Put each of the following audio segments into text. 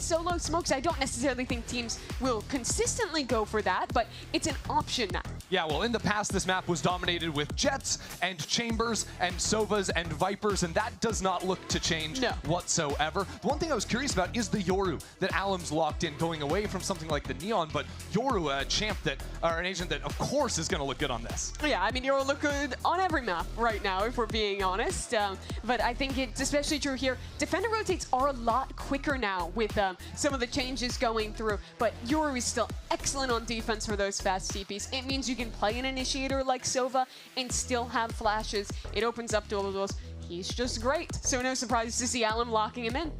with solo smokes, I don't necessarily think teams will consistently go for that, but it's an option now. Yeah, well, in the past, this map was dominated with Jets and Chambers and Sovas and Vipers, and that does not look to change whatsoever. The one thing I was curious about is the Yoru that Alum's locked in, going away from something like the Neon, but Yoru, a champ that, or an agent that, of course, is going to look good on this. Yeah, I mean, Yoru look good on every map right now, if we're being honest. But I think it's especially true here. Defender rotates are a lot quicker now with some of the changes going through, but Yoru is still excellent on defense for those fast TPs. It means you can play an initiator like Sova and still have flashes. It opens up all of those. He's just great. So no surprise to see Alum locking him in.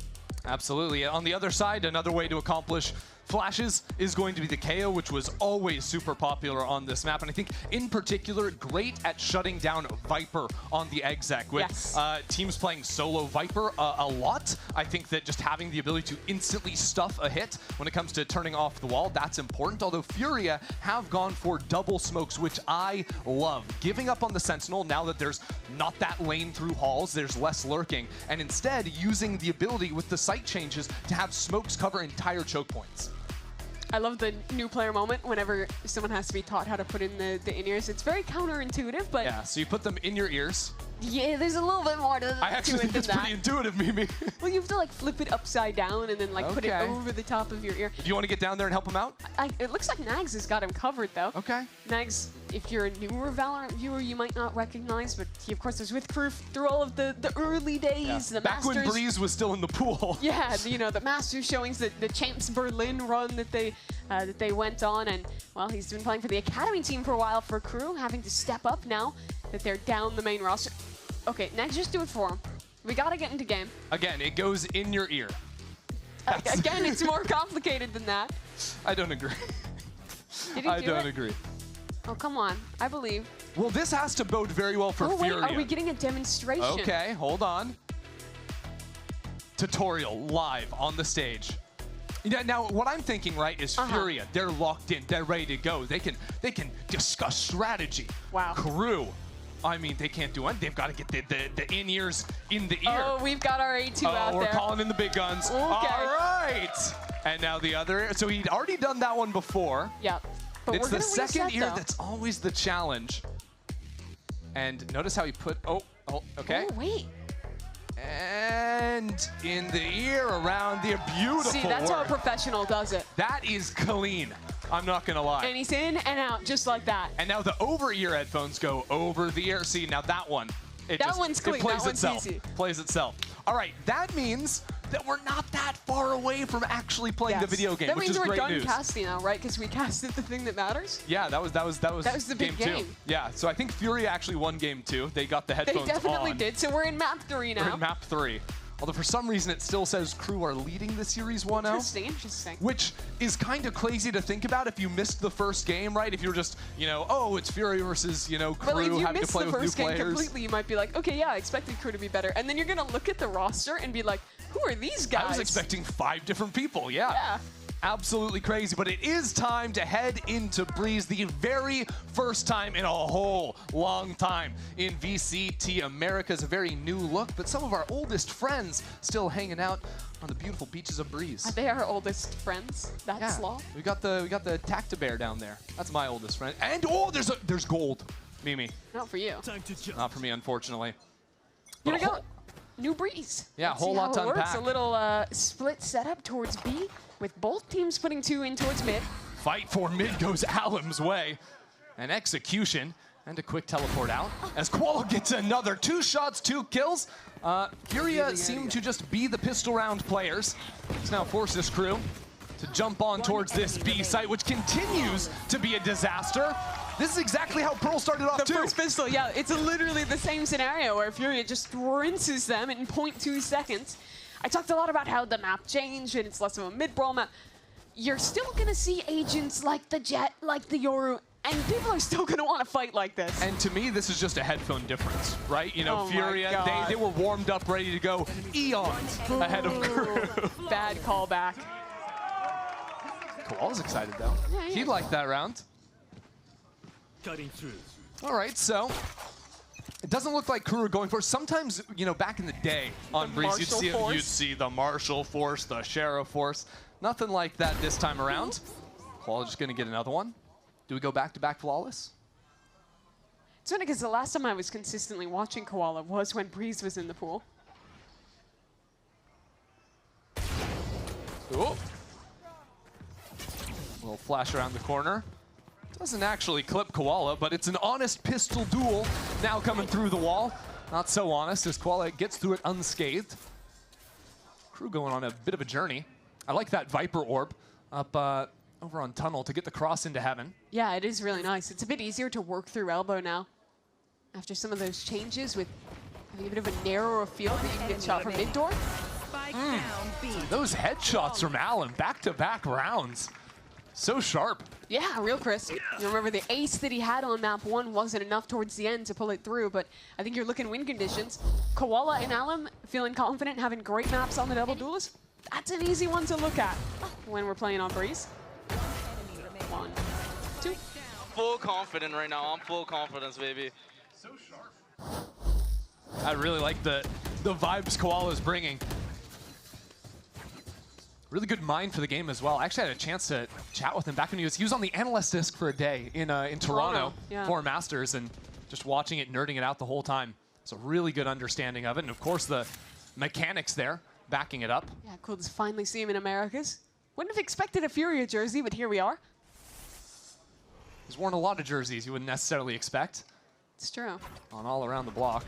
Absolutely. On the other side, another way to accomplish flashes is going to be the KO, which was always super popular on this map. And I think, in particular, great at shutting down Viper on the exec. With teams playing solo Viper a lot, I think that just having the ability to instantly stuff a hit when it comes to turning off the wall, that's important. Although FURIA have gone for double smokes, which I love. Giving up on the Sentinel now that there's not that lane through halls, there's less lurking, and instead using the ability with the sight changes to have smokes cover entire choke points. I love the new player moment whenever someone has to be taught how to put in the in-ears. It's very counterintuitive, but... Yeah, so you put them in your ears. Yeah, there's a little bit more to it than that. I actually think it's pretty intuitive, Mimi. Well, you have to, like, flip it upside down and then, like, put it over the top of your ear. Do you want to get down there and help him out? It looks like Nags has got him covered, though. Okay. Nags, if you're a newer Valorant viewer, you might not recognize, but he, of course, was with Crew through all of the early days, the Back Masters. when Breeze was still in the pool. Yeah, you know, the Masters showings, the Champs Berlin run that they went on, and, well, he's been playing for the Academy team for a while for Crew, having to step up now that they're down the main roster. Okay, Nags, just do it for him. We gotta get into game. Again, it goes in your ear. Again, it's more complicated than that. I don't agree. Did he I don't agree. Oh, come on. I believe. Well, this has to bode very well for FURIA. Wait, are we getting a demonstration? Okay, hold on. Tutorial live on the stage. Now, what I'm thinking, right, is FURIA. They're locked in. They're ready to go. They can discuss strategy. Wow. Crew. I mean, they can't do it. They've got to get the in-ears in the ear. Oh, we've got our A2 out there. We're calling in the big guns. Okay. All right. And now the other. So he'd already done that one before. Yeah. But It's the second ear that's always the challenge. And notice how he put, okay. Oh, wait. And in the ear around the beautiful See, that's how a professional does it. That is clean. I'm not going to lie. And he's in and out just like that. And now the over-ear headphones go over the ear. See, now that one. One's clean. It plays that one's itself. easy. Plays itself. All right, that means that we're not that far away from actually playing the video game, which is great news. That means we're done casting now, right? Because we casted the thing that matters. Yeah, that was the big game. 2. Yeah, so I think FURIA actually won game 2. They got the headphones on. They definitely did. So we're in map 3 now. We're in map 3. Although for some reason it still says Crew are leading the series 1-0. Interesting. Which is kind of crazy to think about if you missed the first game, right? If you're just, oh, it's FURIA versus, Crew having to play with new players. But if you missed the first game completely, you might be like, okay, yeah, I expected Crew to be better. And then you're going to look at the roster and be like, who are these guys? I was expecting 5 different people, yeah. Absolutely crazy, but it is time to head into Breeze, the very first time in a whole long time in VCT America's a very new look, but some of our oldest friends still hanging out on the beautiful beaches of Breeze. Are they our oldest friends? That's law. We got the Tactibear down there. That's my oldest friend. And there's gold, Mimi. Not for you. Not for me, unfortunately. Here we go. New Breeze. Yeah, a whole lot to unpack. A little split setup towards B, with both teams putting 2 in towards mid. Fight for mid goes Alum's way. An execution and a quick teleport out. As Qual gets another 2 shots, 2 kills. FURIA seem to just be the pistol round players. It's now forced this Crew to jump on towards this B site, which continues to be a disaster. This is exactly how Pearl started off too. The first pistol, yeah, it's literally the same scenario where FURIA just rinses them in 0.2 seconds. I talked a lot about how the map changed and it's less of a mid-brawl map. You're still gonna see agents like the Jet, like the Yoru, and people are still gonna want to fight like this. And to me, this is just a headphone difference, right? FURIA, they were warmed up, ready to go eons ahead of Crew. Bad callback. Koala's excited though. Yeah, he liked that round. Cutting through. All right, so It doesn't look like Crew are going for it. Sometimes, you know, back in the day on Breeze, you'd see the Marshall Force, the Sheriff Force. Nothing like that this time around. Koala just going to get another one. Do we go back-to-back flawless? It's funny because the last time I was consistently watching Koala was when Breeze was in the pool. Ooh. Little flash around the corner. Doesn't actually clip Koala, but it's an honest pistol duel now coming through the wall. Not so honest as Koala gets through it unscathed. Crew going on a bit of a journey. I like that Viper orb up over on Tunnel to get the cross into heaven. Yeah, it is really nice. It's a bit easier to work through elbow now. After some of those changes with having a bit of a narrower field that you can get shot from mid-door. Those headshots from Allen, back-to-back rounds. So sharp. Yeah, real crisp. You remember the ace that he had on map 1 wasn't enough towards the end to pull it through, but I think you're looking win conditions. Koala and Allen feeling confident, having great maps on the double duelist. That's an easy one to look at when we're playing on Breeze. 1, 2. Full confident right now. I'm full confidence, baby. So sharp. I really like the vibes Koala's bringing. Really good mind for the game as well. I actually had a chance to chat with him back when he was on the analyst disc for a day in Toronto for Masters, and just watching it, nerding it out the whole time. It's a really good understanding of it, and of course the mechanics there backing it up. Yeah, cool to finally see him in Americas. Wouldn't have expected a FURIA jersey, but here we are. He's worn a lot of jerseys you wouldn't necessarily expect. It's true. On all around the block.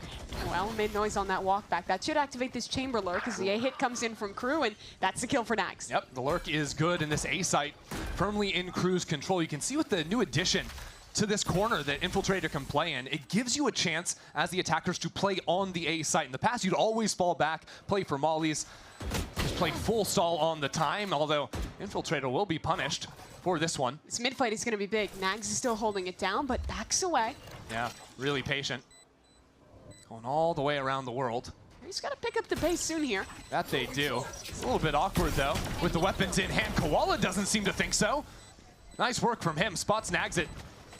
Well, made noise on that walk back. That should activate this chamber lurk as the A hit comes in from Crew, and that's the kill for Nags. Yep, the lurk is good, and this A site firmly in Crew's control. You can see with the new addition to this corner that Infiltrator can play in, it gives you a chance as the attackers to play on the A site. In the past, you'd always fall back, play for mollies, just play full stall on the time, although Infiltrator will be punished for this one. This mid fight is going to be big. Nags is still holding it down, but backs away. Yeah, really patient. Going all the way around the world. He's got to pick up the pace soon here. That they do. It's a little bit awkward, though, with the weapons in hand. Koala doesn't seem to think so. Nice work from him. Spots Nags it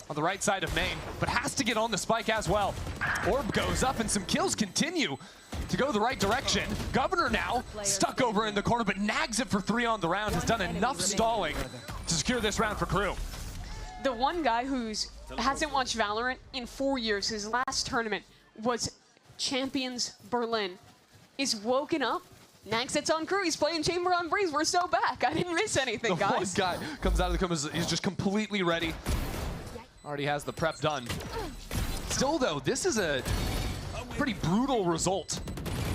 on the right side of main, but has to get on the spike as well. Orb goes up, and some kills continue to go the right direction. Governor now stuck over in the corner, but Nags it for 3 on the round. Has done enough stalling to secure this round for Crew. The one guy who's hasn't watched Valorant in 4 years, his last tournament was Champions Berlin, is woken up. Nags sits on Crew. He's playing Chamber on Breeze. We're so back. I didn't miss anything, guys. The one guy comes out of the corner, he's just completely ready. Already has the prep done. Still, though, this is a pretty brutal result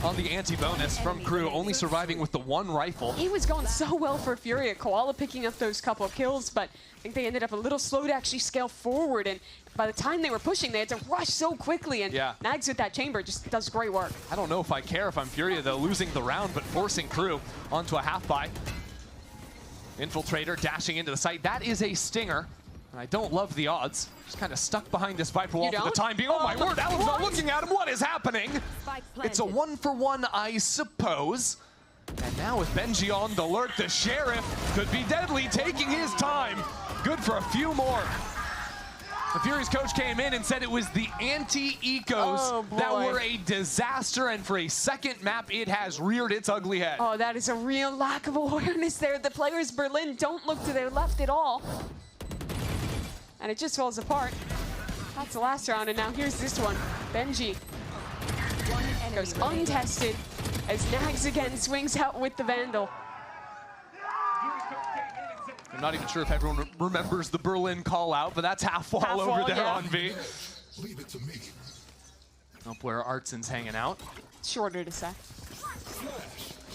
on the anti-bonus from Crew, only surviving with the 1 rifle. He was going so well for FURIA. Koala picking up those couple of kills, but I think they ended up a little slow to actually scale forward, and by the time they were pushing, they had to rush so quickly, and Nags with that chamber just does great work. I don't know if I care if I'm FURIA, though, losing the round, but forcing Crew onto a half-buy. Infiltrator dashing into the site. That is a stinger. I don't love the odds. Just kind of stuck behind this Viper wall for the time being. Oh my word, Alan's not looking at him. What is happening? It's a 1-for-1, I suppose. And now with Benji on the lurk, the Sheriff could be deadly, taking his time. Good for a few more. The Fury's coach came in and said it was the anti-ecos that were a disaster, and for a second map, it has reared its ugly head. Oh, that is a real lack of awareness there. The players Berlin don't look to their left at all. And it just falls apart. That's the last round, and now here's this one. Benji goes untested as Nags again swings out with the Vandal. I'm not even sure if everyone remembers the Berlin call out, but that's half wall over there on V. Leave it to me. Up where Artsen's hanging out. Shorter to say.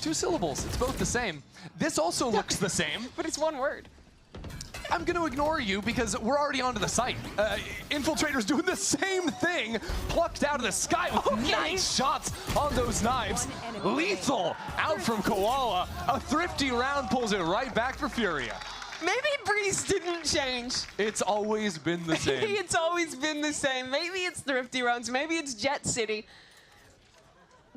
2 syllables, it's both the same. This also looks the same. But it's 1 word. I'm going to ignore you because we're already onto the site. Infiltrator's doing the same thing, plucked out of the sky with nice shots on those knives. Lethal out from Koala. A thrifty round pulls it right back for FURIA. Maybe Breeze didn't change. It's always been the same. Maybe it's always been the same. Maybe it's thrifty rounds. Maybe it's Jet City.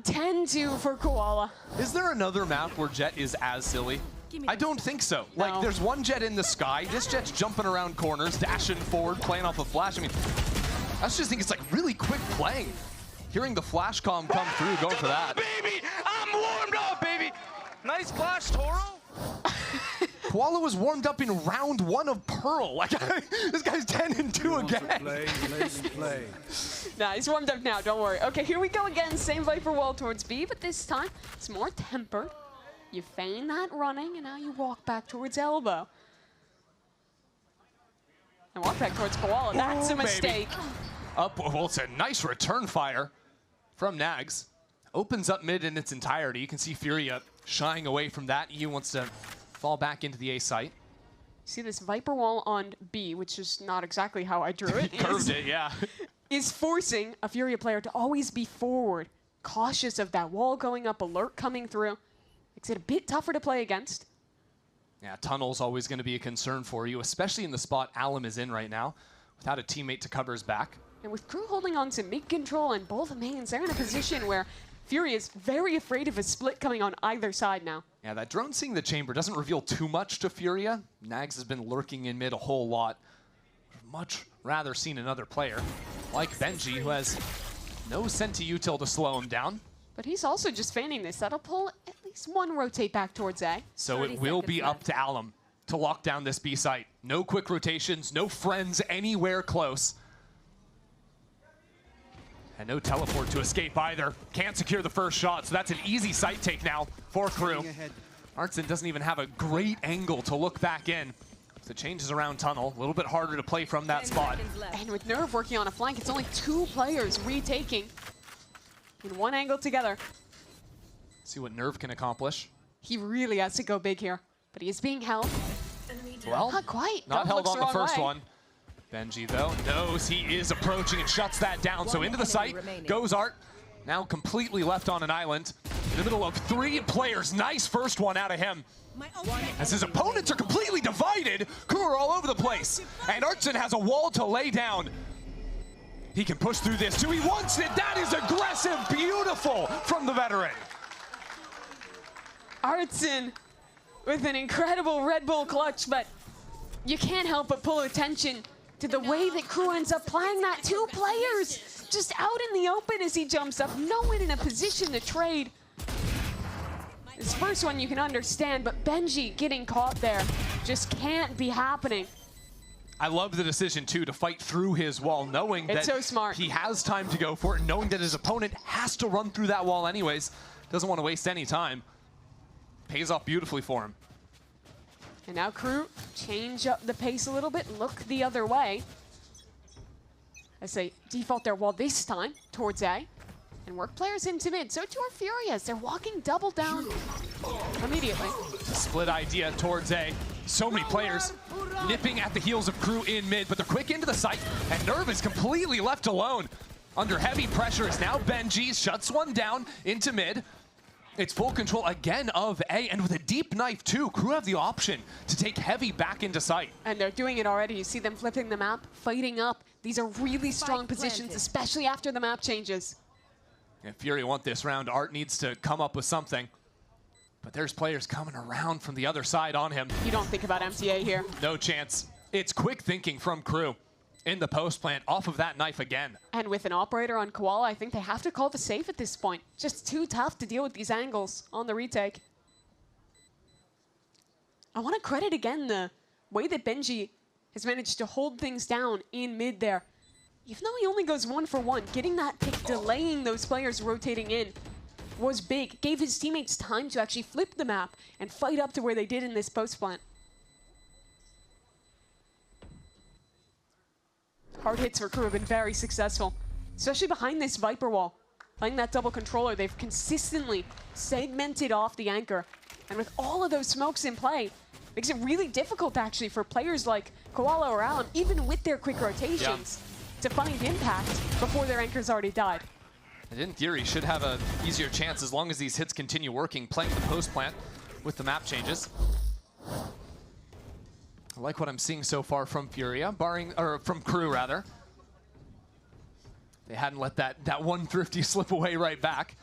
10-2 for Koala. Is there another map where Jet is as silly? I don't think so. No. Like, there's one Jet in the sky. This Jet's jumping around corners, dashing forward, playing off a flash. I mean, I just think it's like really quick playing Hearing the flash comm come through, going for that. Baby, I'm warmed up, baby. Nice flash, Toro. Koala was warmed up in round 1 of Pearl. Like, this guy's 10-2 again. Nah, he's warmed up now, don't worry. Okay, here we go again. Same Viper wall towards B, but this time it's more tempered. You feign that running, and now you walk back towards elbow. And walk back towards Koala. That's a mistake. Up, well, it's a nice return fire from Nags. Opens up mid in its entirety. You can see FURIA shying away from that. EU wants to fall back into the A site. See this Viper wall on B, which is not exactly how I drew it. Curved it, yeah. Is forcing a FURIA player to always be forward, cautious of that wall going up, alert coming through. Makes it a bit tougher to play against. Yeah, tunnel's always going to be a concern for you, especially in the spot Alum is in right now, without a teammate to cover his back. And with Crew holding on to mid control and both mains, they're in a position where FURIA is very afraid of a split coming on either side now. Yeah, that drone seeing the chamber doesn't reveal too much to FURIA. Nags has been lurking in mid a whole lot. Much rather seen another player like Benji, who has no Senti util to slow him down. But he's also just feigning this. That'll pull at least one rotate back towards A. So it will be up to Alum to lock down this B site. No quick rotations, no friends anywhere close. And no teleport to escape either. Can't secure the first shot, so that's an easy site take now for Crew. Artson doesn't even have a great angle to look back in. So changes around tunnel, a little bit harder to play from that spot. And with Nerve working on a flank, it's only 2 players retaking in one angle together. See what Nerve can accomplish. He really has to go big here, but he is being held. Well, not quite. Not held on the first way. one. Benji, though, knows he is approaching and shuts that down. So into the site goes Art, now completely left on an island. In the middle of 3 players. Nice first one out of him. As his opponents are completely divided, Crew are all over the place. And Artson has a wall to lay down. He can push through this too. He wants it. That is aggressive, beautiful from the veteran. Artson with an incredible Red Bull clutch, but you can't help but pull attention to the way that Crew ends up playing that. 2 players just out in the open as he jumps up. No one in a position to trade. This first one you can understand, but Benji getting caught there just can't be happening. I love the decision, too, to fight through his wall, knowing that so smart. He has time to go for it, knowing that his opponent has to run through that wall anyways. Doesn't want to waste any time. Pays off beautifully for him. And now Crew change up the pace a little bit, look the other way. As they default their wall this time towards A. And work players into mid. So too are Furious. They're walking double down immediately. Split idea towards A. So many players nipping at the heels of Crew in mid, but they're quick into the site, and Nerve is completely left alone. Under heavy pressure is now Benji, shuts one down into mid. It's full control again of A, and with a deep knife too, Crew have the option to take heavy back into sight. And they're doing it already. You see them flipping the map, fighting up. These are really strong positions, especially after the map changes. If Fury want this round, Art needs to come up with something. But there's players coming around from the other side on him. You don't think about MTA here. No chance. It's quick thinking from Crew in the post plant off of that knife again. And with an operator on Koala, I think they have to call the safe at this point. Just too tough to deal with these angles on the retake. I want to credit again the way that Benji has managed to hold things down in mid there. Even though he only goes 1 for 1, getting that pick, delaying those players rotating in was big. Gave his teammates time to actually flip the map and fight up to where they did in this post plant. Hard hits for Crew have been very successful, especially behind this Viper wall. Playing that double controller, they've consistently segmented off the anchor. And with all of those smokes in play, makes it really difficult actually for players like Koala or Alum, even with their quick rotations, to find impact before their anchor's already died. And in theory, should have an easier chance as long as these hits continue working, playing the post plant with the map changes. I like what I'm seeing so far from FURIA, from Crew rather. They hadn't let that one thrifty slip away right back.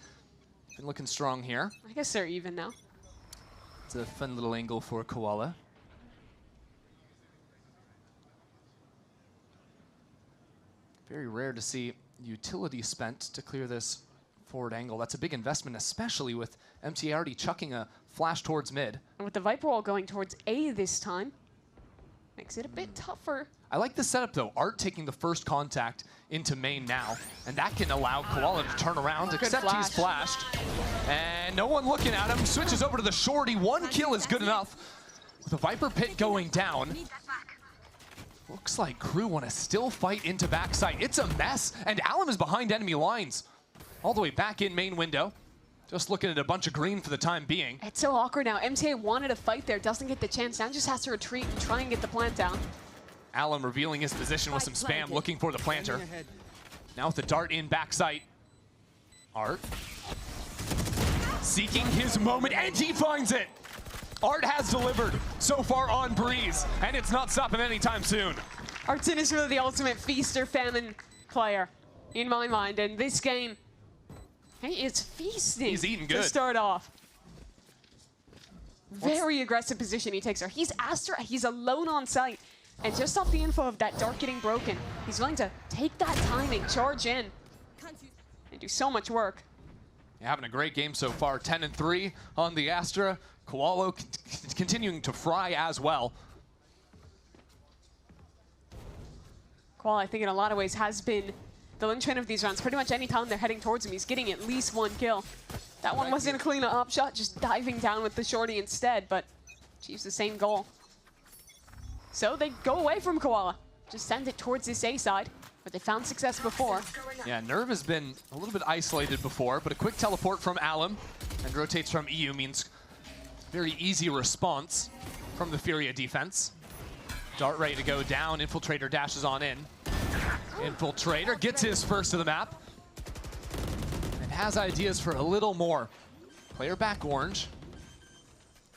Been looking strong here. I guess they're even now. It's a fun little angle for Koala. Very rare to see utility spent to clear this forward angle. That's a big investment, especially with MTA already chucking a flash towards mid. And with the Viper wall going towards A this time, makes it a bit tougher. I like the setup though. Art taking the first contact into main now, and that can allow Koala to turn around, except he's flashed. And no one looking at him. Switches over to the shorty. 1 kill is good enough. With the Viper pit going down, looks like crew want to still fight into backside. It's a mess, and Alum is behind enemy lines. All the way back in main window. Just looking at a bunch of green for the time being. It's so awkward now. MTA wanted to fight there, doesn't get the chance. Now just has to retreat and try and get the plant down. Alum revealing his position with some spam, looking for the planter. Now with the dart in backside. Art. Seeking his moment, and he finds it! Art has delivered so far on Breeze, and it's not stopping anytime soon. Artin is really the ultimate feast or famine player, in my mind. And this game, he is feasting. He's eating good to start off. Very aggressive position he takes there. He's Astra, he's alone on site. And just off the info of that dart getting broken, he's willing to take that timing, charge in, and do so much work. You're having a great game so far. 10-3 on the Astra. Koala continuing to fry as well. Koala, I think in a lot of ways, has been the linchpin of these rounds. Pretty much any time they're heading towards him, he's getting at least 1 kill. That one wasn't a clean up shot, just diving down with the shorty instead, but achieves the same goal. So they go away from Koala, just send it towards this A side, where they found success before. Yeah, Nerve has been a little bit isolated before, but a quick teleport from Alum and rotates from EU means very easy response from the FURIA defense. Dart ready to go down, Infiltrator dashes on in. Infiltrator gets his first to the map and has ideas for a little more. Player back orange,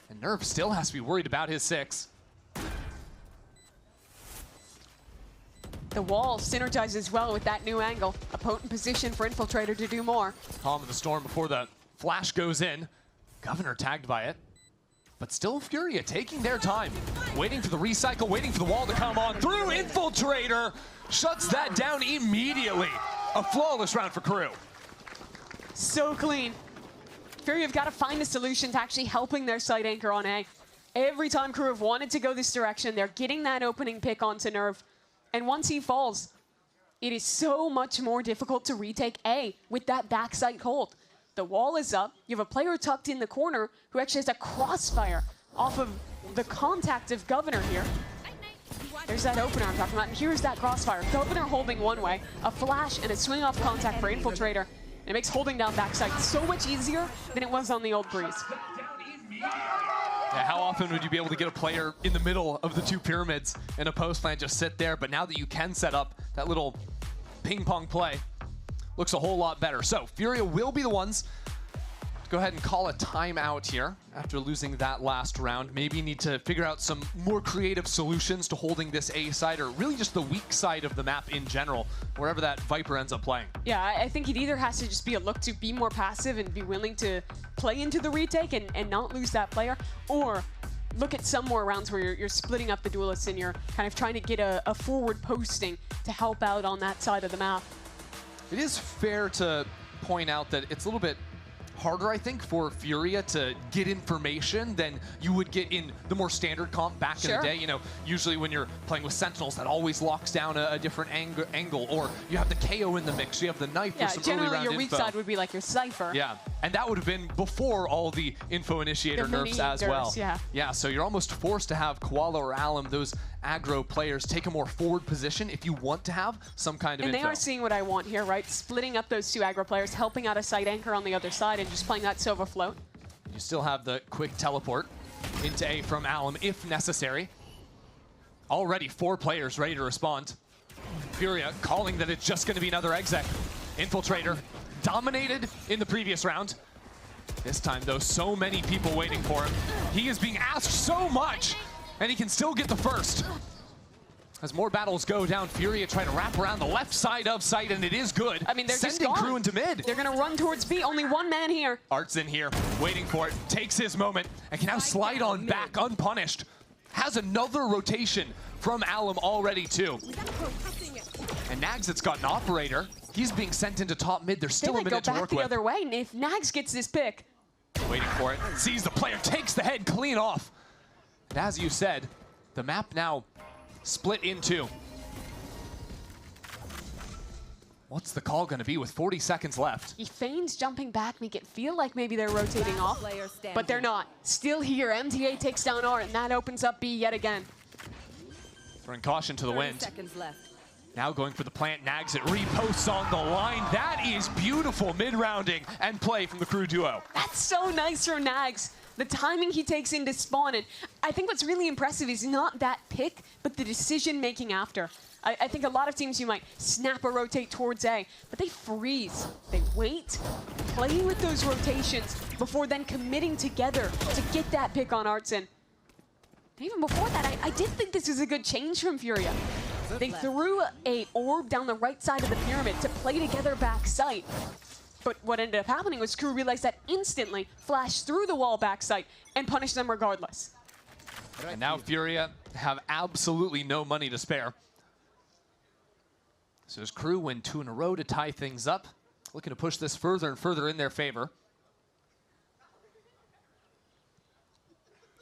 and Nerve still has to be worried about his 6. The wall synergizes well with that new angle. A potent position for Infiltrator to do more. Calm of the storm before the flash goes in. Governor tagged by it. But still FURIA taking their time. Waiting for the recycle, waiting for the wall to come on through. Infiltrator shuts that down immediately. A flawless round for crew. So clean. FURIA have got to find a solution to actually helping their site anchor on A. Every time crew have wanted to go this direction, they're getting that opening pick onto Nerve. And once he falls, it is so much more difficult to retake A with that backside hold. The wall is up. You have a player tucked in the corner who actually has a crossfire off of the contact of Governor here. There's that opener I'm talking about, and here's that crossfire. Governor holding one way, a flash and a swing off contact for Infiltrator. And it makes holding down backside so much easier than it was on the old Breeze. Yeah, how often would you be able to get a player in the middle of the 2 pyramids in a post plant just sit there? But now that you can set up that little ping pong play, looks a whole lot better. So FURIA will be the ones to go ahead and call a timeout here after losing that last round. Maybe need to figure out some more creative solutions to holding this A side, or really just the weak side of the map in general, wherever that Viper ends up playing. Yeah, I think it either has to just be a look to be more passive and be willing to play into the retake and not lose that player, or look at some more rounds where you're splitting up the duelists and you're kind of trying to get a forward posting to help out on that side of the map. It is fair to point out that it's a little bit harder, I think, for FURIA to get information than you would get in the more standard comp back in the day. You know, usually when you're playing with Sentinels, that always locks down a different angle, or you have the KO in the mix, you have the knife for some early round generally your weak side would be like your Cypher. Yeah, and that would have been before all the info initiator nerfs as well. Yeah, so you're almost forced to have Koala or Alum, those aggro players, take a more forward position if you want to have some kind of info. And they are seeing what I want here, right? Splitting up those 2 aggro players, helping out a side anchor on the other side, and just playing that Sova float. You still have the quick teleport into A from Alum if necessary. Already 4 players ready to respond. FURIA calling that it's just going to be another exec. Infiltrator dominated in the previous round. This time, though, so many people waiting for him. He is being asked so much, and he can still get the first. As more battles go down, FURIA trying to wrap around the left side of site, and it is good. I mean, they're sending just gone. crew into mid. They're going to run towards B. Only 1 man here. Art's in here, waiting for it, takes his moment, and can now slide on back unpunished. Has another rotation from Alum already, too. And Nags, it's got an operator. He's being sent into top mid. There's still a minute to work the with. other way, and if Nags gets this pick. Waiting for it. Sees the player, takes the head clean off. And as you said, the map now split in two. What's the call going to be with 40 seconds left? He feigns jumping back, make it feel like maybe they're rotating off, but they're not. Still here, MTA takes down Art, and that opens up B yet again. Throwing caution to the wind. Seconds left. Now going for the plant, Nags it, reposts on the line. That is beautiful mid-rounding and play from the crew duo. That's so nice from Nags. The timing he takes into spawn, and I think what's really impressive is not that pick, but the decision-making after. I think a lot of teams, you might snap or rotate towards A, but they freeze. They wait, play with those rotations before then committing together to get that pick on Artson. Even before that, I did think this was a good change from FURIA. They threw a orb down the right side of the pyramid to play together backside. But what ended up happening was Crew realized that instantly, flashed through the wall backside, and punished them regardless. And now FURIA have absolutely no money to spare. So as Crew win 2 in a row to tie things up, looking to push this further and further in their favor.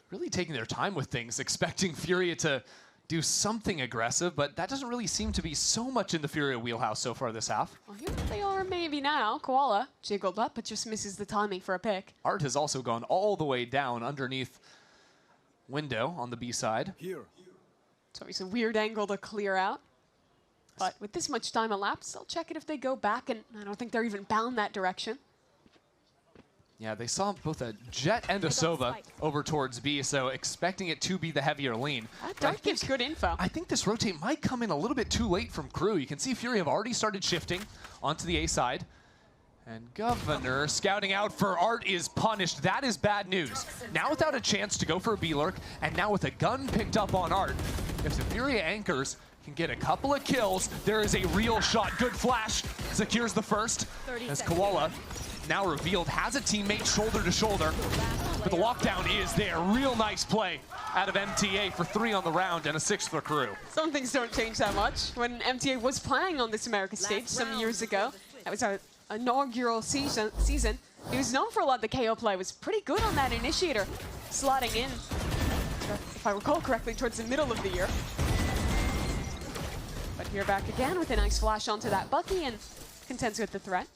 Really taking their time with things, expecting FURIA to do something aggressive, but that doesn't really seem to be so much in the FURIA wheelhouse so far this half. Well, here they are maybe now. Koala jiggled up, but just misses the timing for a pick. Art has also gone all the way down underneath window on the B side. Here. So it's a weird angle to clear out. But with this much time elapsed, they'll check it if they go back, and I don't think they're even bound that direction. Yeah, they saw both a Jet and a Sova over towards B, so expecting it to be the heavier lean. That dart gives good info. I think this rotate might come in a little bit too late from Crew. You can see FURIA have already started shifting onto the A side. And Governor scouting out for Art is punished. That is bad news. Now without a chance to go for a B-lurk, and now with a gun picked up on Art, if the FURIA anchors can get a couple of kills, there is a real shot. Good flash, secures the first, as Koala, now revealed, has a teammate shoulder to shoulder, but the lockdown is there. Real nice play out of MTA for 3 on the round and a 6 for Crew. Some things don't change that much. When MTA was playing on this America stage some years ago, that was our inaugural season, he was known for a lot of the KO play, was pretty good on that initiator, slotting in, if I recall correctly, towards the middle of the year. But here back again with a nice flash onto that Bucky and contends with the threat.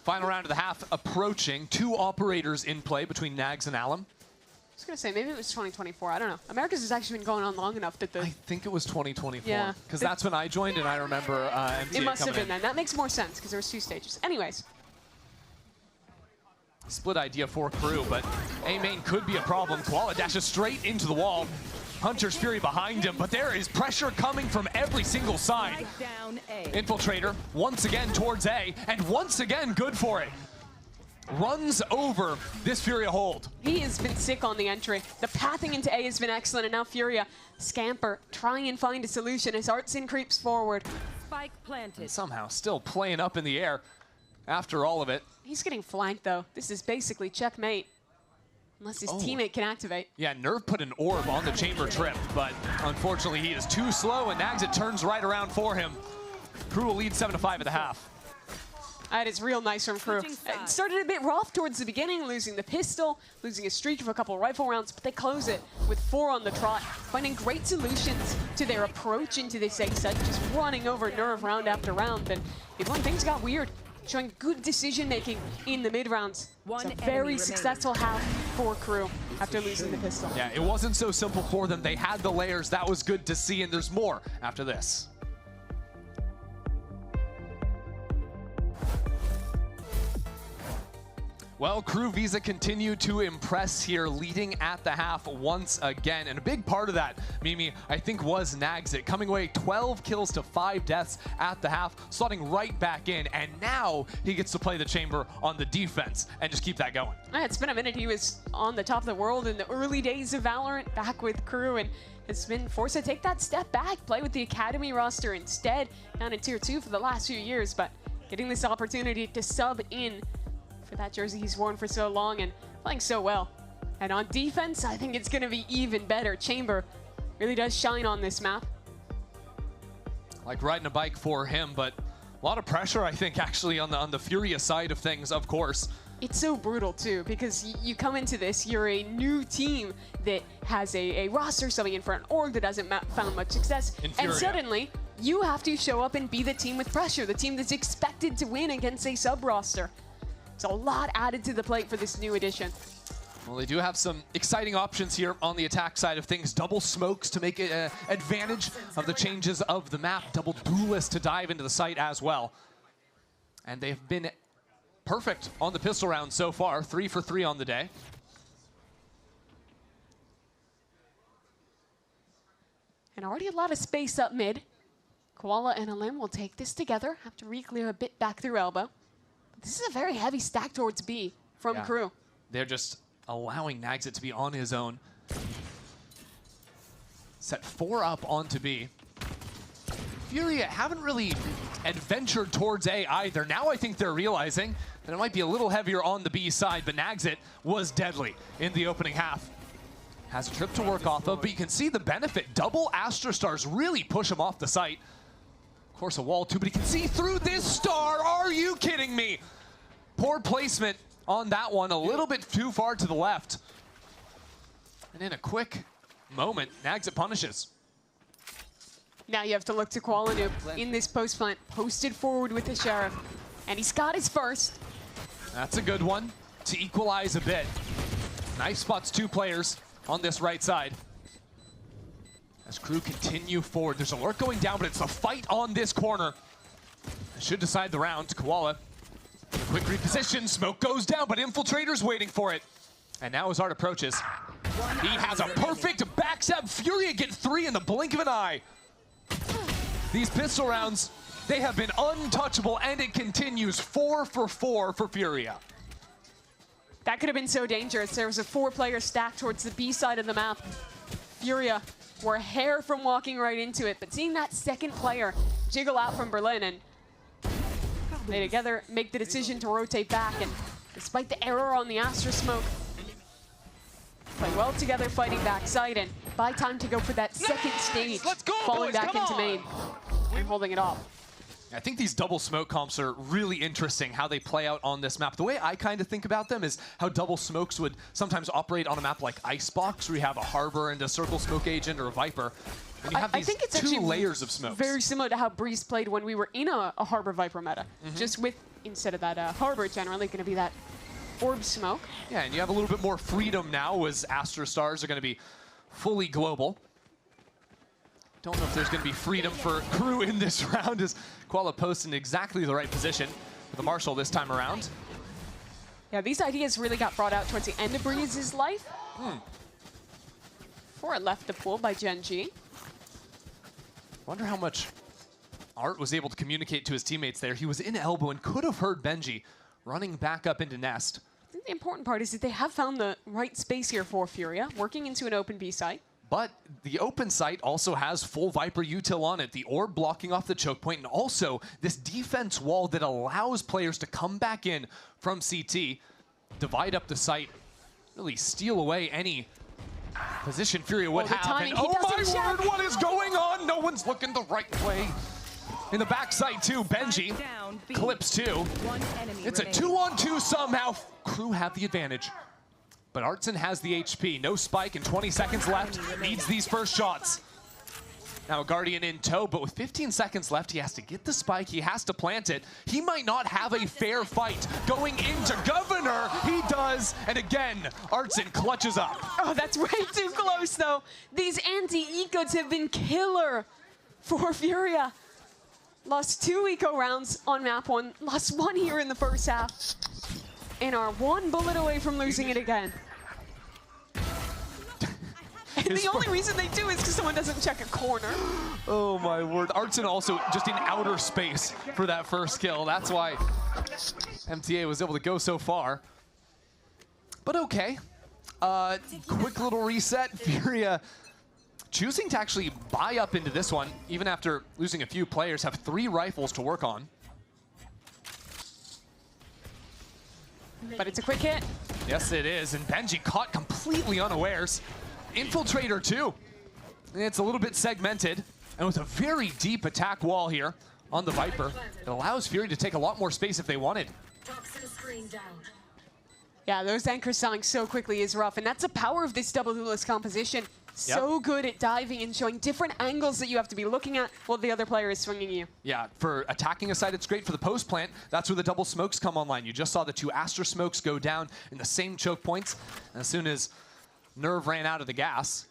Final round of the half approaching. 2 operators in play between Nags and Alum. I was going to say, maybe it was 2024. I don't know. America's has actually been going on long enough that the... I think it was 2024. Yeah. Because that's when I joined, and I remember MTA It must have been in. then. That makes more sense, because there was 2 stages. Anyways. Split idea for Crew, but A main could be a problem. Koala dashes straight into the wall. Hunter's Fury behind him, but there is pressure coming from every single side. Infiltrator once again towards A, and once again good for it. Runs over this FURIA hold. He has been sick on the entry. The pathing into A has been excellent, and now FURIA scamper, try and find a solution as Artson creeps forward. Spike planted. Somehow still playing up in the air after all of it. He's getting flanked, though. This is basically checkmate. Unless his teammate can activate. Yeah, Nerve put an orb on the chamber trip, but unfortunately he is too slow, and Nags it turns right around for him. Crew will lead 7-5 at the half. That is real nice from Crew. It started a bit rough towards the beginning, losing the pistol, losing a streak of a couple rifle rounds, but they close it with 4 on the trot, finding great solutions to their approach into this A set, just running over Nerve round after round, and even when things got weird, showing good decision-making in the mid-rounds. It's a very successful half for Crew after losing the pistol. Yeah, it wasn't so simple for them. They had the layers. That was good to see, and there's more after this. Well, Crew Visa continue to impress here, leading at the half once again. And a big part of that, Mimi, I think was Nagsit, coming away 12 kills to 5 deaths at the half, slotting right back in. And now he gets to play the chamber on the defense and just keep that going. Yeah, it's been a minute. He was on the top of the world in the early days of Valorant, back with Crew, and has been forced to take that step back, play with the Academy roster instead, down in Tier 2 for the last few years, but getting this opportunity to sub in for that jersey he's worn for so long and playing so well. And on defense, I think it's going to be even better. Chamber really does shine on this map. Like riding a bike for him, but a lot of pressure, I think, actually on the FURIA side of things, of course. It's so brutal, too, because you come into this, you're a new team that has a roster subbing in for an org that hasn't found much success, and suddenly you have to show up and be the team with pressure, the team that's expected to win against a sub-roster. It's a lot added to the plate for this new edition. Well, they do have some exciting options here on the attack side of things. Double smokes to make advantage of the changes of the map. Double duelist to dive into the site as well. And they've been perfect on the pistol round so far. 3 for 3 on the day. And already a lot of space up mid. Koala and Alim will take this together. Have to re-clear a bit back through elbow. But this is a very heavy stack towards B from Crew. They're just allowing Nagsit to be on his own. Set 4 up onto B. FURIA haven't really adventured towards A either. Now I think they're realizing that it might be a little heavier on the B side, but Nagsit was deadly in the opening half. Has a trip to work off of, but you can see the benefit. Double Astra Stars really push him off the site. Of course, a wall too, but he can see through this star. Are you kidding me? Poor placement on that one, a little bit too far to the left. And in a quick moment, Nagsit punishes. Now you have to look to Koala Noob in this post plant, posted forward with the Sheriff. And he's got his first. That's a good one to equalize a bit. Nice spots, 2 players on this right side. As Crew continue forward, there's a lurk going down, but it's a fight on this corner. It should decide the round. Koala, quick reposition, smoke goes down, but Infiltrator's waiting for it. And now as Art approaches, he has a perfect backstab. FURIA get 3 in the blink of an eye. These pistol rounds, they have been untouchable, and it continues 4 for 4 for FURIA. That could have been so dangerous. There was a 4-player stack towards the B side of the map. FURIA were a hair from walking right into it, but seeing that second player jiggle out from Berlin, and they together make the decision to rotate back, and despite the error on the Astra smoke, play well together fighting backside, and buy time to go for that second stage, falling back into main and holding it off. I think these double smoke comps are really interesting, how they play out on this map. The way I kind of think about them is how double smokes would sometimes operate on a map like Icebox, where you have a Harbor and a Circle Smoke Agent or a Viper. And you have these two layers of smokes. Very similar to how Breeze played when we were in a Harbor Viper meta. Just with, instead of that Harbor, generally going to be that orb smoke. Yeah, and you have a little bit more freedom now as Astra Stars are going to be fully global. Don't know if there's going to be freedom for Crew in this round, as Koala posts in exactly the right position for the Marshal this time around. Yeah, these ideas really got brought out towards the end of Breeze's life. Before it left the pool by Gen G. Wonder how much Art was able to communicate to his teammates there. He was in elbow and could have heard Benji running back up into Nest. I think the important part is that they have found the right space here for FURIA, working into an open B site. But the open site also has full Viper util on it, the orb blocking off the choke point, and also this defense wall that allows players to come back in from CT, divide up the site, really steal away any position FURIA would have. And oh my word, what is going on? No one's looking the right way. In the backside too, Benji clips 2. It's a 2-on-2 somehow. Crew have the advantage. But Artson has the HP. No spike and 20 seconds left. Needs these first shots. Now Guardian in tow, but with 15 seconds left, he has to get the spike. He has to plant it. He might not have a fair fight. Going into Governor, he does. And again, Artson clutches up. Oh, that's way too close, though. These anti-ecos have been killer for FURIA. Lost 2 eco rounds on map 1. Lost 1 here in the first half. And are 1 bullet away from losing it again. And the only reason they do is because someone doesn't check a corner. Oh my word. Artson also just in outer space for that first kill. That's why MTA was able to go so far. But okay. Quick little reset. FURIA choosing to actually buy up into this one, even after losing a few players, have 3 rifles to work on. But it's a quick hit. Yes, it is. And Benji caught completely unawares. Infiltrator, too. It's a little bit segmented. And with a very deep attack wall here on the Viper, it allows Fury to take a lot more space if they wanted. Yeah, those anchors selling so quickly is rough, and that's the power of this double duelist composition. So good at diving and showing different angles that you have to be looking at while the other player is swinging you. Yeah, for attacking a side, it's great. For the post plant, that's where the double smokes come online. You just saw the 2 Astra smokes go down in the same choke points. And as soon as Nerve ran out of the gas,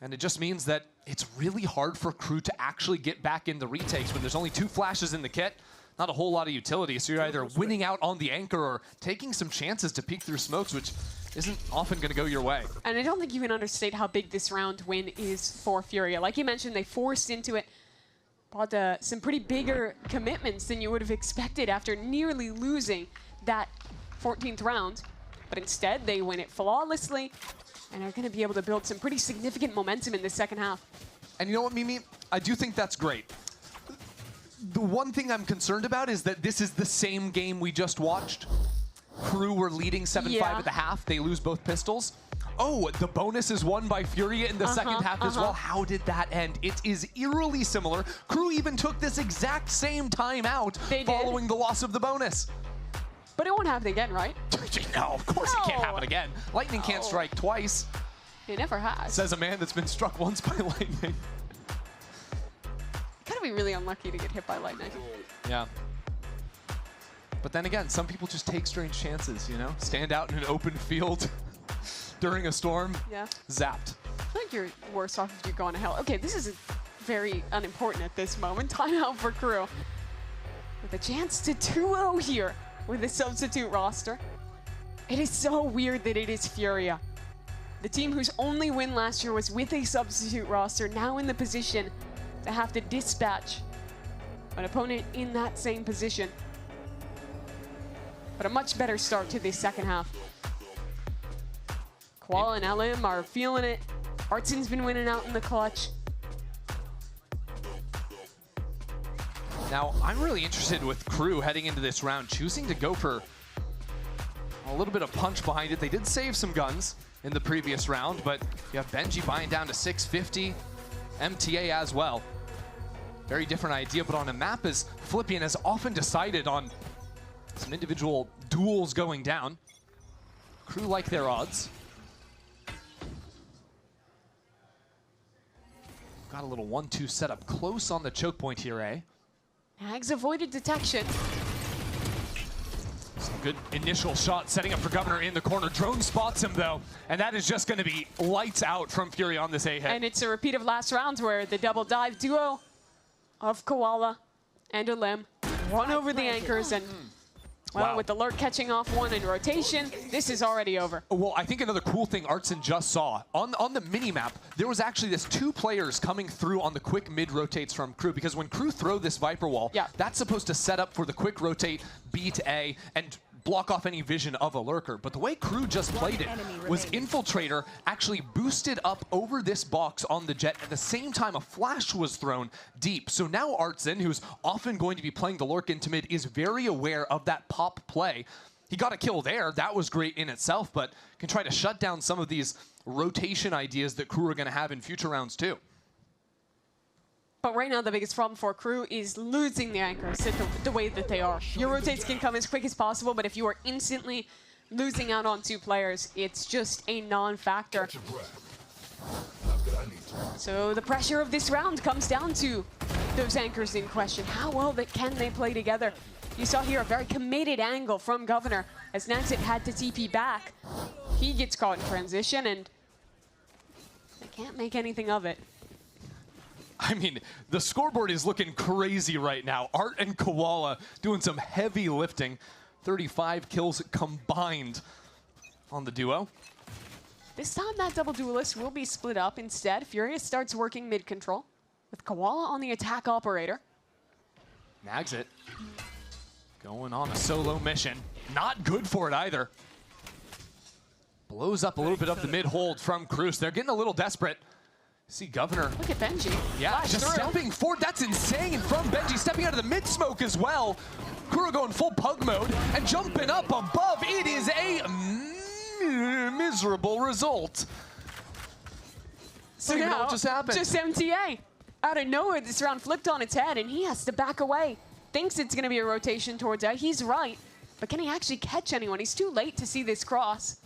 and it just means that it's really hard for Crew to actually get back in the retakes when there's only 2 flashes in the kit. Not a whole lot of utility, so you're either winning out on the anchor or taking some chances to peek through smokes, which isn't often going to go your way. And I don't think you can understate how big this round win is for FURIA. Like you mentioned, they forced into it, bought some pretty bigger commitments than you would have expected after nearly losing that 14th round. But instead, they win it flawlessly and are going to be able to build some pretty significant momentum in the second half. And you know what, Mimi? I do think that's great. The one thing I'm concerned about is that this is the same game we just watched. Crew were leading 7-5 at the half. They lose both pistols. Oh, the bonus is won by FURIA in the second half as well. How did that end? It is eerily similar. Crew even took this exact same time out following the loss of the bonus. But it won't happen again, right? No, of course it can't happen again. Lightning can't strike twice. It never has. Says a man that's been struck once by lightning. Gotta be really unlucky to get hit by lightning. Yeah. But then again, some people just take strange chances, you know? Stand out in an open field during a storm. Yeah. Zapped. I feel like you're worse off if you're going to hell. Okay, this is very unimportant at this moment. Timeout for Crew. With a chance to 2-0 here with a substitute roster. It is so weird that it is FURIA. The team whose only win last year was with a substitute roster, now in the position to have to dispatch an opponent in that same position. But a much better start to this second half. Koala and LM are feeling it. Artsin's been winning out in the clutch. Now, I'm really interested with Crew heading into this round, choosing to go for a little bit of punch behind it. They did save some guns in the previous round, but you have Benji buying down to 650, MTA as well. Very different idea, but on a map as Flippian has often decided on some individual duels going down. Crew like their odds. Got a little 1-2 setup close on the choke point here, eh? Nags avoided detection. Some good initial shot setting up for Governor in the corner. Drone spots him though, and that is just going to be lights out from FURIA on this A hit. And it's a repeat of last round where the double dive duo of Koala and Alim won over the anchors, and well, with the lurk catching off one in rotation, this is already over. Well, I think another cool thing Artsin just saw, on the mini-map, there was actually this 2 players coming through on the quick mid-rotates from Crew, because when Crew throw this Viper wall, that's supposed to set up for the quick rotate B to A and block off any vision of a lurker. But the way Crew just played it was Infiltrator actually boosted up over this box on the jet. At the same time, a flash was thrown deep. So now Artsin, who's often going to be playing the lurk into mid, is very aware of that pop play. He got a kill there. That was great in itself, but can try to shut down some of these rotation ideas that Crew are going to have in future rounds too. But right now, the biggest problem for Crew is losing the anchors the way that they are. Your rotates can come as quick as possible, but if you are instantly losing out on 2 players, it's just a non-factor. So the pressure of this round comes down to those anchors in question. How well can they play together? You saw here a very committed angle from Governor as Naxit had to TP back. He gets caught in transition, and they can't make anything of it. I mean, the scoreboard is looking crazy right now. Art and Koala doing some heavy lifting. 35 kills combined on the duo. This time that double duelist will be split up. Instead, FURIA starts working mid-control with Koala on the attack operator. Nags it. Going on a solo mission. Not good for it either. Blows up a little bit of the mid-hold from Cruz. They're getting a little desperate. See Governor. Look at Benji. Yeah, just stepping forward. That's insane from Benji. Stepping out of the mid-smoke as well. Kuro going full pug mode and jumping up above. It is a miserable result. So now, now, what just happened? Just MTA. out of nowhere, this round flipped on its head, and he has to back away. Thinks it's going to be a rotation towards A. He's right, but can he actually catch anyone? He's too late to see this cross.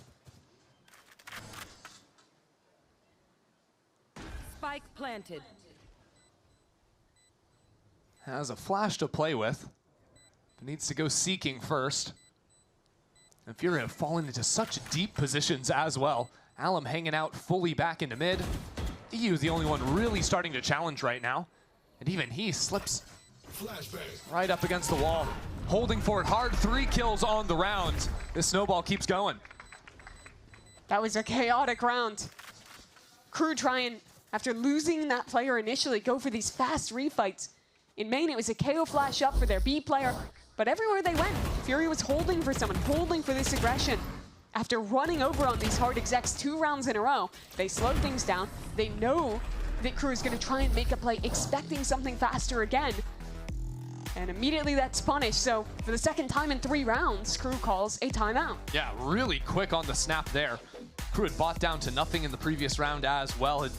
Spike planted. Has a flash to play with, but needs to go seeking first. And FURIA have fallen into such deep positions as well. Alum hanging out fully back into mid. EU the only one really starting to challenge right now. And even he slips right up against the wall. Holding for it hard, 3 kills on the round. This snowball keeps going. That was a chaotic round. Crew trying, after losing that player initially, go for these fast refights. In main, it was a KO flash up for their B player, but everywhere they went, FURIA was holding for someone, holding for this aggression. After running over on these hard execs 2 rounds in a row, they slowed things down. They know that Crew is going to try and make a play, expecting something faster again. And immediately that's punished. So for the second time in 3 rounds, Crew calls a timeout. Yeah, really quick on the snap there. Crew had bought down to nothing in the previous round as well. Had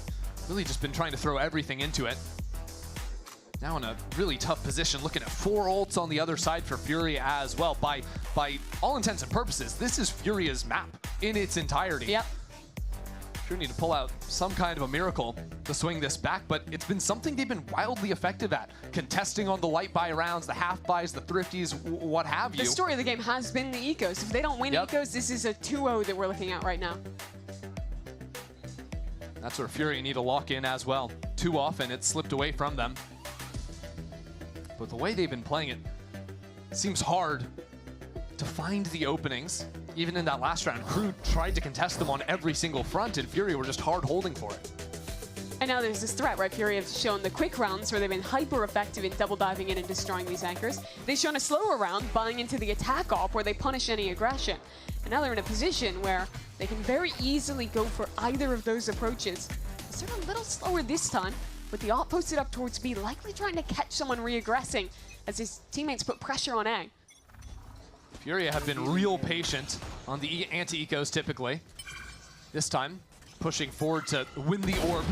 really just been trying to throw everything into it. Now in a really tough position, looking at 4 ults on the other side for FURIA as well. By all intents and purposes, this is FURIA's map in its entirety. Yep. Sure need to pull out some kind of a miracle to swing this back, but it's been something they've been wildly effective at. Contesting on the light buy rounds, the half buys, the thrifties, what have you. The story of the game has been the ecos. If they don't win ecos, this is a 2-0 that we're looking at right now. That's where FURIA need to lock in as well. Too often it's slipped away from them. But the way they've been playing it seems hard to find the openings. Even in that last round, Crew tried to contest them on every single front, and FURIA were just hard holding for it. And now there's this threat, right? FURIA have shown the quick rounds where they've been hyper effective in double diving in and destroying these anchors. They've shown a slower round, buying into the attack op where they punish any aggression. And now they're in a position where they can very easily go for either of those approaches. They're a little slower this time, with the op posted up towards B, likely trying to catch someone re-aggressing as his teammates put pressure on A. FURIA have been real patient on the anti-ecos typically. This time, pushing forward to win the orb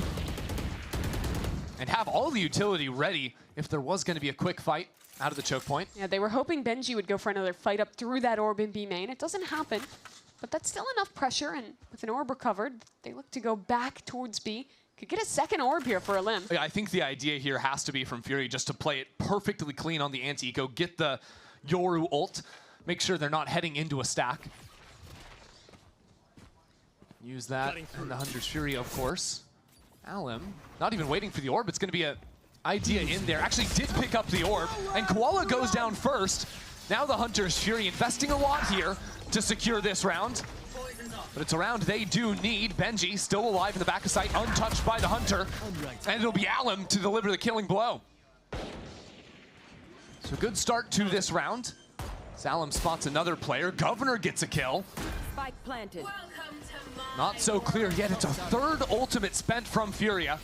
and have all the utility ready if there was going to be a quick fight out of the choke point. Yeah, they were hoping Benji would go for another fight up through that orb in B main. It doesn't happen, but that's still enough pressure, and with an orb recovered, they look to go back towards B. Could get a second orb here for a limb. I think the idea here has to be from FURIA just to play it perfectly clean on the anti-eco, get the Yoru ult, make sure they're not heading into a stack. Use that in the Hunter's Fury, of course. Alum, not even waiting for the orb. It's going to be an idea in there. Actually did pick up the orb, and Koala goes down first. Now the Hunter's Fury investing a lot here to secure this round. But it's a round they do need. Benji still alive in the back of sight, untouched by the Hunter. And it'll be Alum to deliver the killing blow. So good start to this round. Alum spots another player. Governor gets a kill. Spike planted. Not so clear yet. It's a 3rd ultimate spent from FURIA.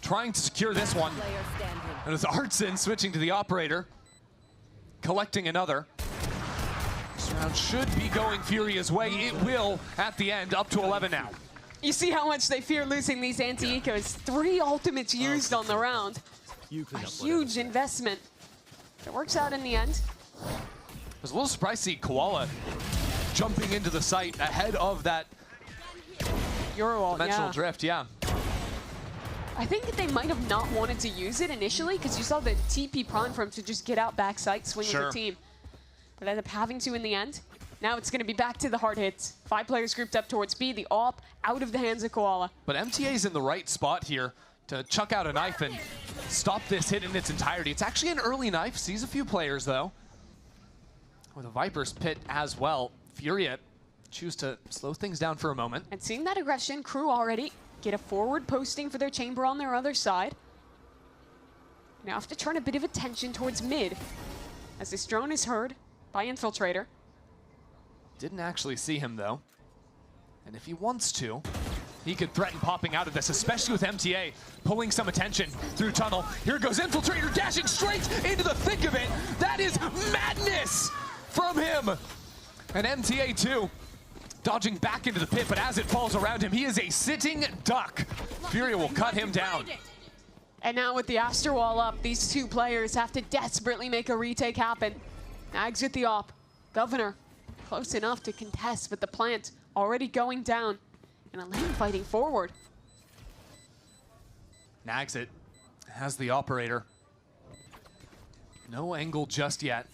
Trying to secure this one. And it's Artson switching to the operator. Collecting another. This round should be going FURIA's way. It will at the end, up to 11 now. You see how much they fear losing these anti-ecos. 3 ultimates used on the round. A huge investment. It works out in the end. I was a little surprised to see Koala jumping into the site ahead of that dimensional drift, yeah. I think they might have not wanted to use it initially because you saw the TP prime for him to just get out backside, swing with the team. But ended up having to in the end. Now it's going to be back to the hard hits. 5 players grouped up towards B, the AWP out of the hands of Koala. But MTA's in the right spot here to chuck out a knife and stop this hit in its entirety. It's actually an early knife, sees a few players though. With a Viper's Pit as well. FURIA choose to slow things down for a moment. And seeing that aggression, Crew already get a forward posting for their chamber on their other side. Now have to turn a bit of attention towards mid as this drone is heard by Infiltrator. Didn't actually see him though. And if he wants to, he could threaten popping out of this, especially with MTA pulling some attention through tunnel. Here goes Infiltrator dashing straight into the thick of it. That is madness from him. And MTA too, dodging back into the pit, but as it falls around him, he is a sitting duck. FURIA will cut him down. And now with the Astro Wall up, these two players have to desperately make a retake happen. Nags with the op. Governor close enough to contest, but the plant already going down. And a lane fighting forward. Nags it. Has the operator. No angle just yet.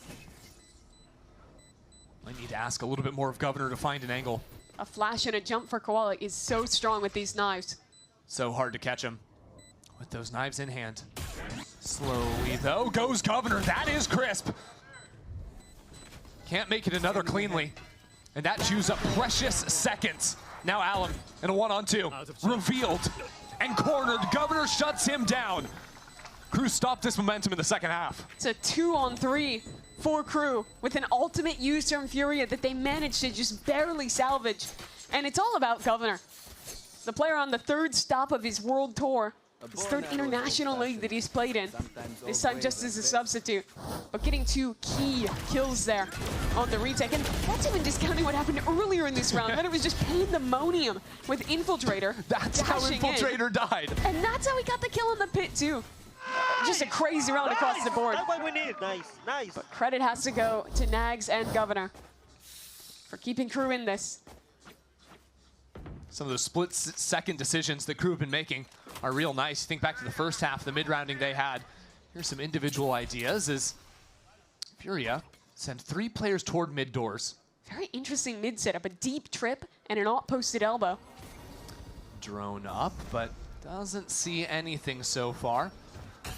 Might need to ask a little bit more of Governor to find an angle. A flash and a jump for Koala is so strong with these knives. So hard to catch him with those knives in hand. Slowly though, goes Governor. That is crisp. Can't make it another cleanly. And that chews up precious seconds. Now Alum in a 1-on-2. Revealed and cornered. Governor shuts him down. Crew stopped this momentum in the second half. It's a 2-on-3 for Crew with an ultimate use from FURIA that they managed to just barely salvage. And it's all about Governor. The player on the third stop of his world tour. His third international league that he's played in. This time just as a substitute. But getting 2 key kills there on the retake. And that's even discounting what happened earlier in this round. Then it was just pandemonium with Infiltrator. That's how Infiltrator died. And that's how he got the kill in the pit too. Just a crazy round across the board. That's what we need. Nice, nice. But credit has to go to Nags and Governor for keeping Crew in this. Some of those split-second decisions that Crew have been making are real nice. Think back to the first half, the mid-rounding they had. Here's some individual ideas as FURIA send 3 players toward mid doors. Very interesting mid setup, a deep trip and an alt-posted elbow. Drone up, but doesn't see anything so far.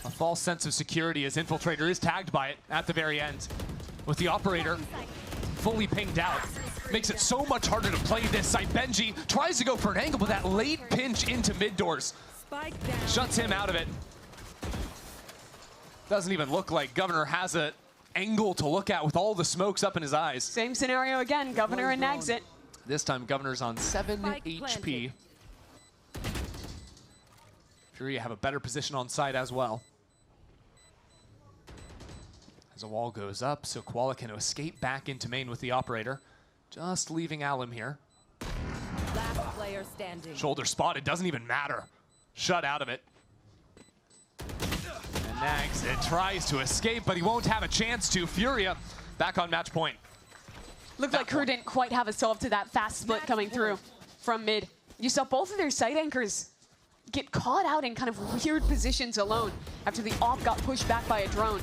A false sense of security as Infiltrator is tagged by it at the very end. With the operator fully pinged out. Makes it so much harder to play this side. Benji tries to go for an angle, but that late pinch into mid doors shuts him out of it. Doesn't even look like Governor has an angle to look at with all the smokes up in his eyes. Same scenario again, Governor and Nags it. This time Governor's on 7 HP. FURIA have a better position on side as well. As a wall goes up, so Koala can escape back into main with the operator. Just leaving Alum here. Last player standing. Shoulder spotted, doesn't even matter. Shut out of it. And Nags it tries to escape, but he won't have a chance to. FURIA back on match point. Looked like Crew didn't quite have a solve to that fast split coming through from mid. You saw both of their side anchors get caught out in kind of weird positions alone after the op got pushed back by a drone.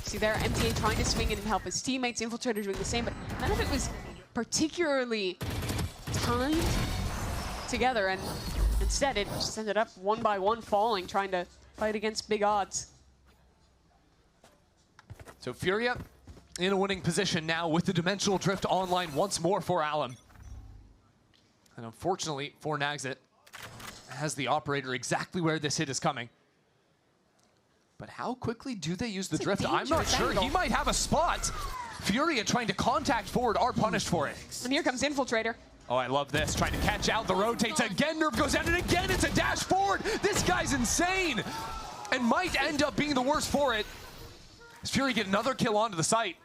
See there, MTA trying to swing in and help his teammates, Infiltrator doing the same, but none of it was particularly timed together, and instead it just ended up one by one falling, trying to fight against big odds. So FURIA in a winning position now with the Dimensional Drift online once more for Alum. And unfortunately for Nagsit, has the operator exactly where this hit is coming. But how quickly do they use the drift? I'm not sure. Angle. He might have a spot. FURIA trying to contact forward are punished for it. And here comes Infiltrator. Oh, I love this. Trying to catch out the rotates. Again, Nerve goes down, and again, it's a dash forward. This guy's insane. And might end up being the worst for it. As FURIA get another kill onto the site.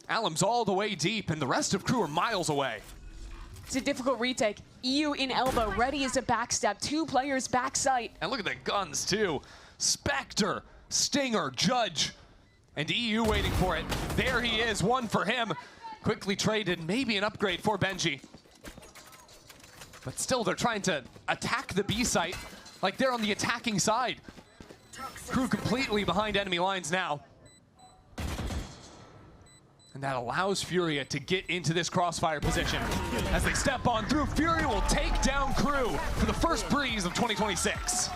Alum's all the way deep, and the rest of Crew are miles away. It's a difficult retake. EU in elbow, ready as a backstab. 2 players back site. And look at the guns, too. Spectre, Stinger, Judge, and EU waiting for it. There he is, one for him. Quickly traded, maybe an upgrade for Benji. But still, they're trying to attack the B site like they're on the attacking side. Crew completely behind enemy lines now. And that allows FURIA to get into this crossfire position. As they step on through, FURIA will take down Crew for the first breeze of 2026.